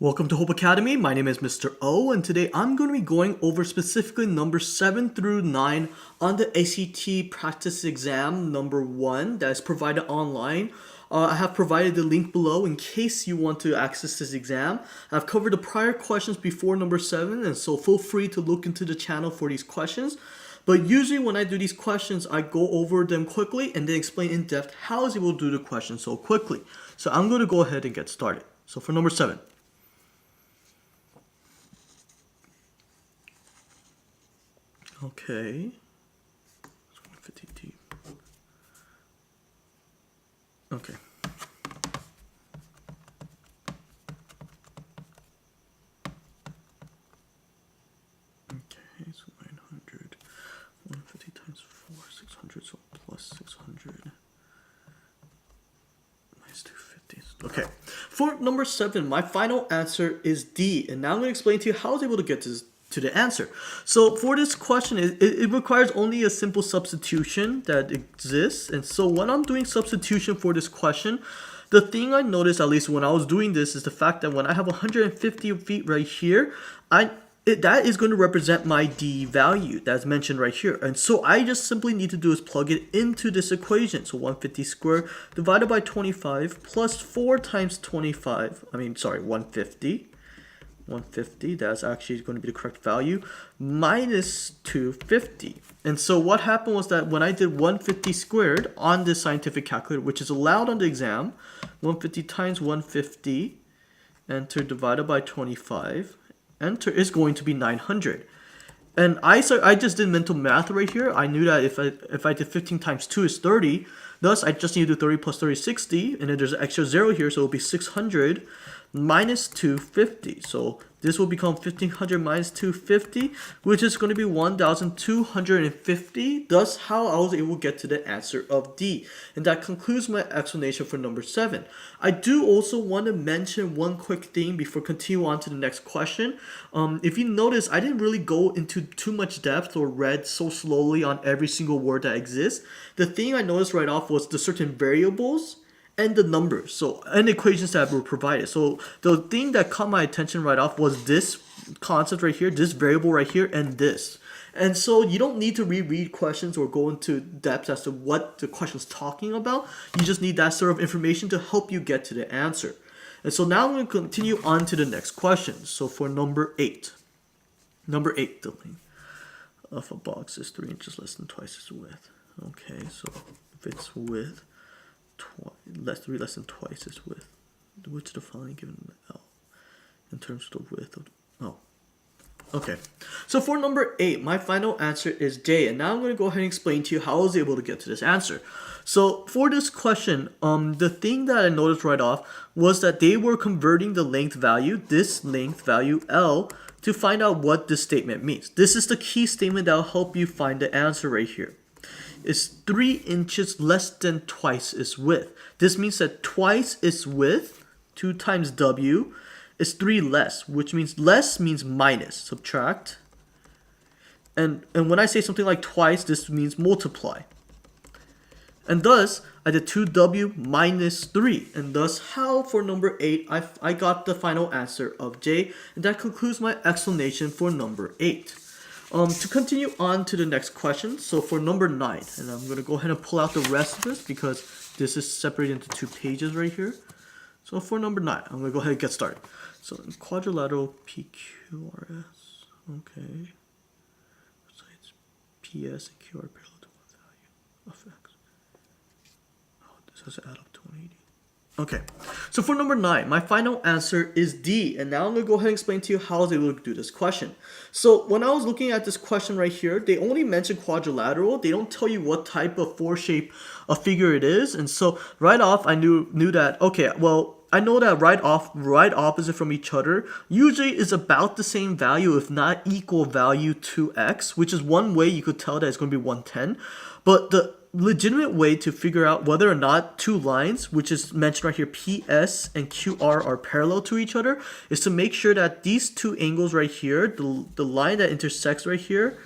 Welcome to Hope Academy. My name is Mr. O, and today I'm going to be going over specifically number 7 through 9 on the ACT practice exam number 1 that is provided online. I have provided the link below in case you want to access this exam. I've covered the prior questions before number 7, and so feel free to look into the channel for these questions. But usually when I do these questions, I go over them quickly and then explain in depth how I was able to do the question so quickly. So I'm going to go ahead and get started. So for number 7. Okay. 150T. Okay. Okay, so 900. 150 times 4, 600, so plus 600. Minus 250. Okay. For number 7, my final answer is D. And now I'm going to explain to you how I was able to get to the answer. So for this question, it requires only a simple substitution that exists. And so when I'm doing substitution for this question, the thing I noticed, at least when I was doing this, is the fact that when I have 150 feet right here, that is going to represent my D value that's mentioned right here. And so I just simply need to do is plug it into this equation. So 150 squared divided by 25 plus 4 times 25, 150. 150, that's actually going to be the correct value, minus 250. And so what happened was that when I did 150 squared on this scientific calculator, which is allowed on the exam, 150 times 150, enter, divided by 25, enter, is going to be 900. And I just did mental math right here. I knew that if I did 15 times 2 is 30, thus I just need to do 30 plus 30 is 60, and then there's an extra 0 here, so it'll be 600 minus 250. So this will become 1500 minus 250, which is going to be 1250. Thus how I was able to get to the answer of D. And that concludes my explanation for number 7. I do also want to mention one quick thing before continue on to the next question. If you notice, I didn't really go into too much depth or read so slowly on every single word that exists. The thing I noticed right off was the certain variables and the numbers, and equations that were provided. So the thing that caught my attention right off was this concept right here, this variable right here, and this. And so you don't need to reread questions or go into depth as to what the question's talking about. You just need that sort of information to help you get to the answer. And so now I'm going to continue on to the next question. So for number 8. Number 8, the length of a box is 3 inches less than twice its width. Okay, so if its width less than twice its width. Which the following given L in terms of the width of okay. So for number 8, my final answer is J, and now I'm going to go ahead and explain to you how I was able to get to this answer. So for this question, the thing that I noticed right off was that they were converting the length value, this length value L, to find out what this statement means. This is the key statement that will help you find the answer right here. Is 3 inches less than twice its width. This means that twice its width, 2 times W, is 3 less, which means less means minus, subtract. And when I say something like twice, this means multiply. And thus, I did 2W minus 3. And thus, how for number 8, I got the final answer of J. And that concludes my explanation for number 8. To continue on to the next question, so for number 9, and I'm going to go ahead and pull out the rest of this because this is separated into 2 pages right here. So for number 9, I'm going to go ahead and get started. So in quadrilateral PQRS, okay, sides PS and QR parallel to one value of X. Oh, this has to add up to 180. Okay, so for number 9, my final answer is D, and now I'm going to go ahead and explain to you how I was able to do this question. So when I was looking at this question right here, they only mention quadrilateral. They don't tell you what type of shape of figure it is, and so right off I knew that, okay, well, I know that right opposite from each other usually is about the same value, if not equal value to X, which is one way you could tell that it's going to be 110, but the legitimate way to figure out whether or not 2 lines, which is mentioned right here, PS and QR, are parallel to each other, is to make sure that these 2 angles right here, the line that intersects right here,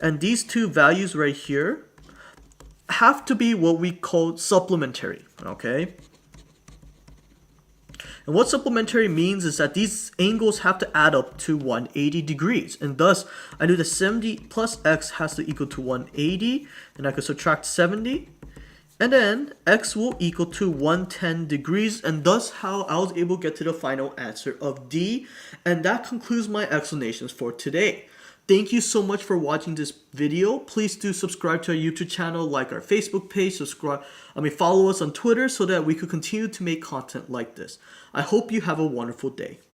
and these 2 values right here, have to be what we call supplementary, okay? And what supplementary means is that these angles have to add up to 180 degrees. And thus, I knew that 70 plus x has to equal to 180. And I could subtract 70. And then x will equal to 110 degrees. And thus how I was able to get to the final answer of D. And that concludes my explanations for today. Thank you so much for watching this video. Please do subscribe to our YouTube channel, like our Facebook page, follow us on Twitter so that we could continue to make content like this. I hope you have a wonderful day.